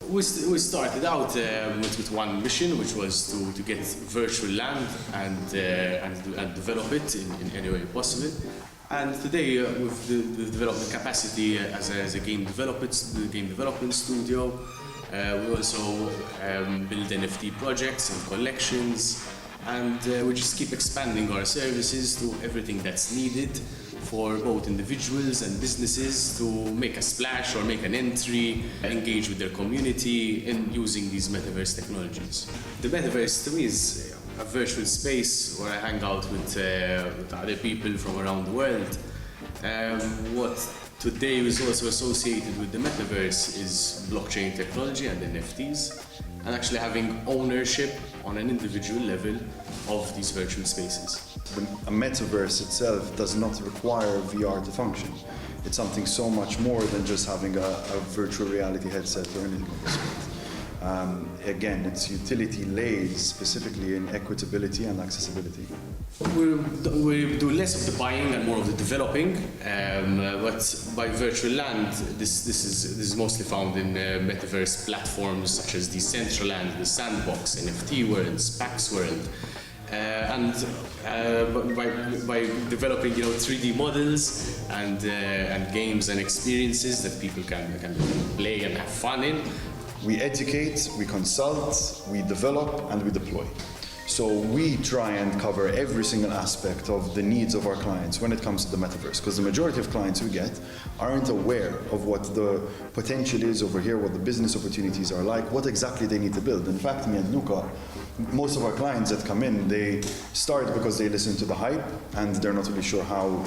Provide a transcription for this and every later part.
We started out with one mission, which was to get virtual land and develop it in any way possible. And today, with the development capacity as a game development studio, we also build NFT projects and collections, and we just keep expanding our services to everything that's needed for both individuals and businesses to make a splash or make an entry, engage with their community in using these metaverse technologies. The metaverse to me is a virtual space where I hang out with other people from around the world. What today is also associated with the metaverse is blockchain technology and NFTs, and actually having ownership on an individual level of these virtual spaces. A metaverse itself does not require VR to function. It's something so much more than just having a virtual reality headset or anything of the sort. Again, its utility lays specifically in equitability and accessibility. We do less of the buying and more of the developing, but by virtual land, this is mostly found in metaverse platforms such as Decentraland, the Sandbox, NFT World, Spax World. And by developing 3D models and games and experiences that people can play and have fun in. We educate, we consult, we develop, and we deploy. So we try and cover every single aspect of the needs of our clients when it comes to the metaverse, because the majority of clients we get aren't aware of what the potential is over here, what the business opportunities are like, what exactly they need to build. In fact, me and Luca, most of our clients that come in, they start because they listen to the hype and they're not really sure how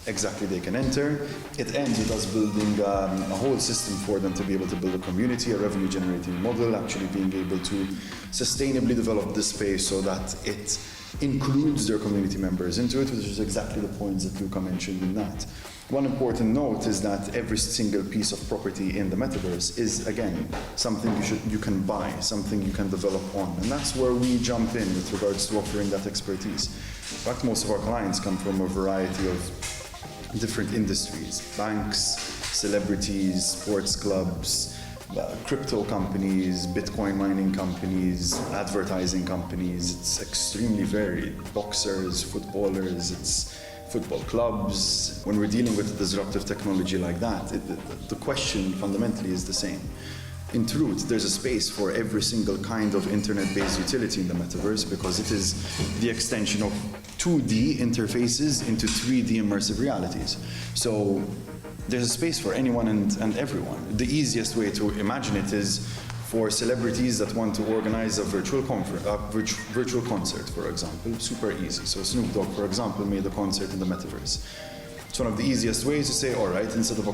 exactly they can enter. It ends with us building a whole system for them to be able to build a community, a revenue generating model, actually being able to sustainably develop this space so that it includes their community members into it, which is exactly the points that Luca mentioned in that. One important note is that every single piece of property in the metaverse is, again, something you can buy, something you can develop on. And that's where we jump in with regards to offering that expertise. In fact, most of our clients come from a variety of different industries: banks, celebrities, sports clubs, crypto companies, Bitcoin mining companies, advertising companies. It's extremely varied. Boxers, footballers, it's football clubs. When we're dealing with disruptive technology like that, the question fundamentally is the same. In truth, there's a space for every single kind of internet-based utility in the metaverse, because it is the extension of 2D interfaces into 3D immersive realities. So there's a space for anyone and everyone. The easiest way to imagine it is for celebrities that want to organize a virtual concert, for example. Super easy. So Snoop Dogg, for example, made a concert in the metaverse. It's one of the easiest ways to say, all right, instead of a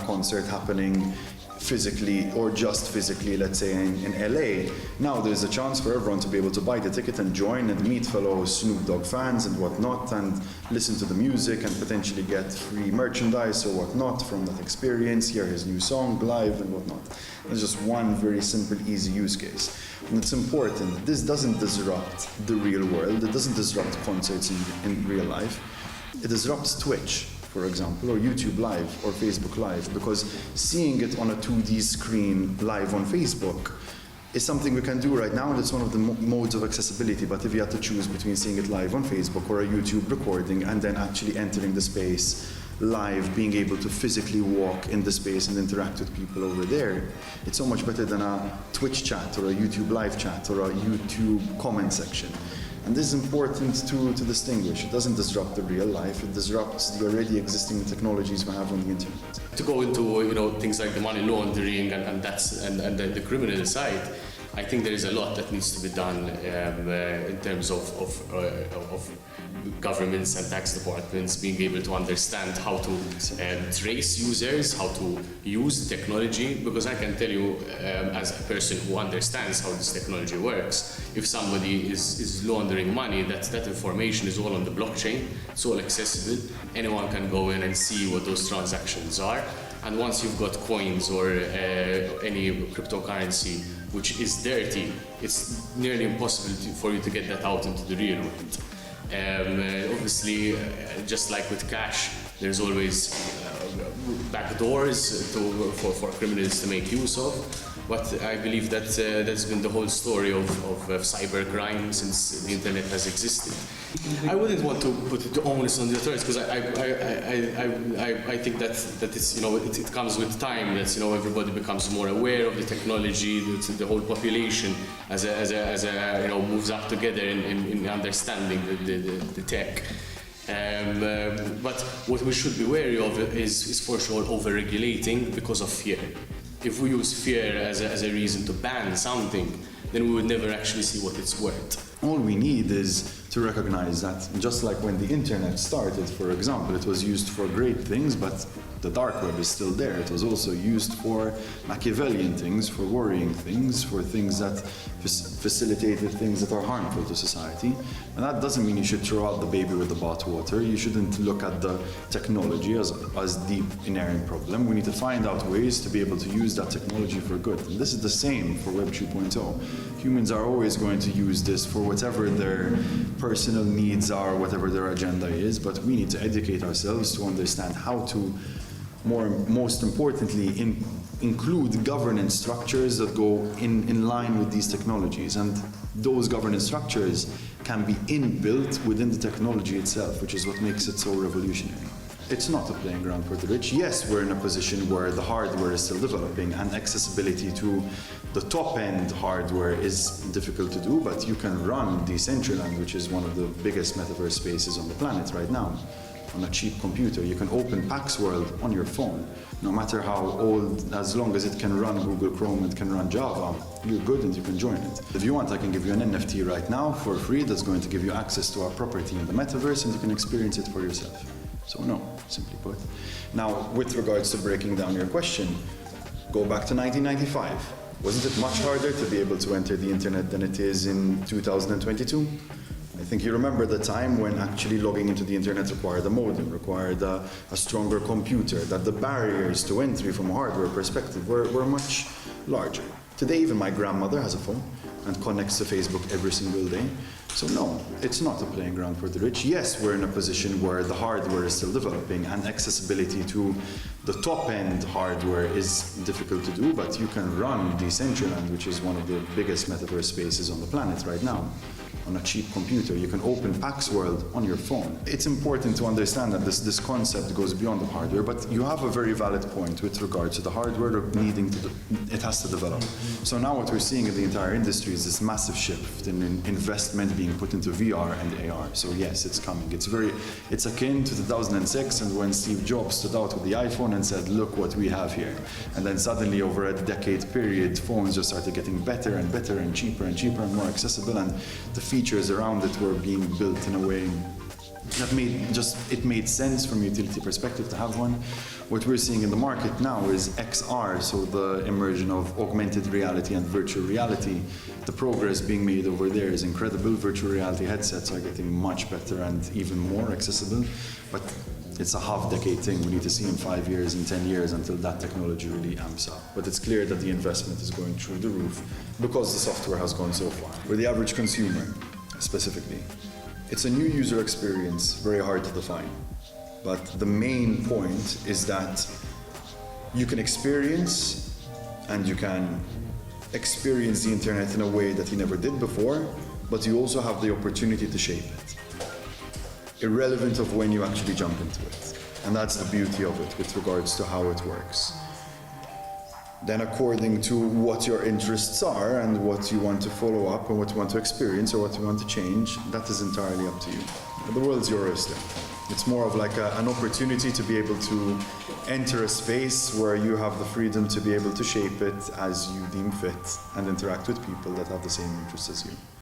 concert happening physically or just physically, let's say in LA, now there's a chance for everyone to be able to buy the ticket and join and meet fellow Snoop Dogg fans and whatnot, and listen to the music and potentially get free merchandise or whatnot from that experience, hear his new song live and whatnot. It's just one very simple, easy use case. And it's important. This doesn't disrupt the real world. It doesn't disrupt concerts in real life. It disrupts Twitch, for example, or YouTube Live or Facebook Live, because seeing it on a 2D screen live on Facebook is something we can do right now, and it's one of the modes of accessibility. But if you had to choose between seeing it live on Facebook or a YouTube recording and then actually entering the space live, being able to physically walk in the space and interact with people over there, it's so much better than a Twitch chat or a YouTube Live chat or a YouTube comment section. And this is important to distinguish. It doesn't disrupt the real life, it disrupts the already existing technologies we have on the internet. To go into things like the money laundering and the criminal side, I think there is a lot that needs to be done in terms of governments and tax departments being able to understand how to trace users, how to use the technology, because I can tell you as a person who understands how this technology works, if somebody is laundering money, that information is all on the blockchain, it's all accessible, anyone can go in and see what those transactions are, and once you've got coins or any cryptocurrency which is dirty, it's nearly impossible for you to get that out into the real world. Obviously, just like with cash, there's always backdoors for criminals to make use of. But I believe that that's been the whole story of cybercrime since the internet has existed. I wouldn't want to put the onus on the authorities because I think that it's, it comes with time. That everybody becomes more aware of the technology. That the whole population as a moves up together in understanding the tech. But what we should be wary of is for sure over-regulating because of fear. If we use fear as a reason to ban something, then we would never actually see what it's worth. All we need is to recognize that just like when the internet started, for example, it was used for great things, but the dark web is still there. It was also used for Machiavellian things, for worrying things, for things that facilitated things that are harmful to society. And that doesn't mean you should throw out the baby with the bathwater. You shouldn't look at the technology as the inherent problem. We need to find out ways to be able to use that technology for good. And this is the same for Web 2.0. Humans are always going to use this for whatever their personal needs are, whatever their agenda is, but we need to educate ourselves to understand how to, most importantly, include governance structures that go in line with these technologies. And those governance structures can be inbuilt within the technology itself, which is what makes it so revolutionary. It's not a playing ground for the rich. Yes, we're in a position where the hardware is still developing and accessibility to the top-end hardware is difficult to do, but you can run Decentraland, which is one of the biggest metaverse spaces on the planet right now, on a cheap computer. You can open PAX World on your phone. No matter how old, as long as it can run Google Chrome and can run Java, you're good and you can join it. If you want, I can give you an NFT right now for free that's going to give you access to our property in the metaverse and you can experience it for yourself. So no, simply put. Now, with regards to breaking down your question, go back to 1995. Wasn't it much harder to be able to enter the internet than it is in 2022? I think you remember the time when actually logging into the internet required a modem, required a stronger computer, that the barriers to entry from a hardware perspective were much larger. Today, even my grandmother has a phone and connects to Facebook every single day. So no, it's not a playing ground for the rich. Yes, we're in a position where the hardware is still developing and accessibility to the top-end hardware is difficult to do, but you can run Decentraland, which is one of the biggest metaverse spaces on the planet right now, on a cheap computer. You can open PAX World on your phone. It's important to understand that this concept goes beyond the hardware, but you have a very valid point with regards to the hardware needing to, it has to develop. So now what we're seeing in the entire industry is this massive shift in investment being put into VR and AR. So yes, it's coming. It's akin to 2006 and when Steve Jobs stood out with the iPhone and said, look what we have here. And then suddenly over a decade period, phones just started getting better and better and cheaper and more accessible, and the features around it were being built in a way that made sense from a utility perspective to have one. What we're seeing in the market now is XR, so the immersion of augmented reality and virtual reality. The progress being made over there is incredible. Virtual reality headsets are getting much better and even more accessible, but it's a half-decade thing. We need to see in 5 years, in 10 years, until that technology really amps up. But it's clear that the investment is going through the roof because the software has gone so far. For the average consumer, specifically, it's a new user experience, very hard to define. But the main point is that you can experience the internet in a way that you never did before, but you also have the opportunity to shape it, irrelevant of when you actually jump into it. And that's the beauty of it with regards to how it works. Then according to what your interests are and what you want to follow up and what you want to experience or what you want to change, that is entirely up to you. The world's your oyster. It's more of like an opportunity to be able to enter a space where you have the freedom to be able to shape it as you deem fit and interact with people that have the same interests as you.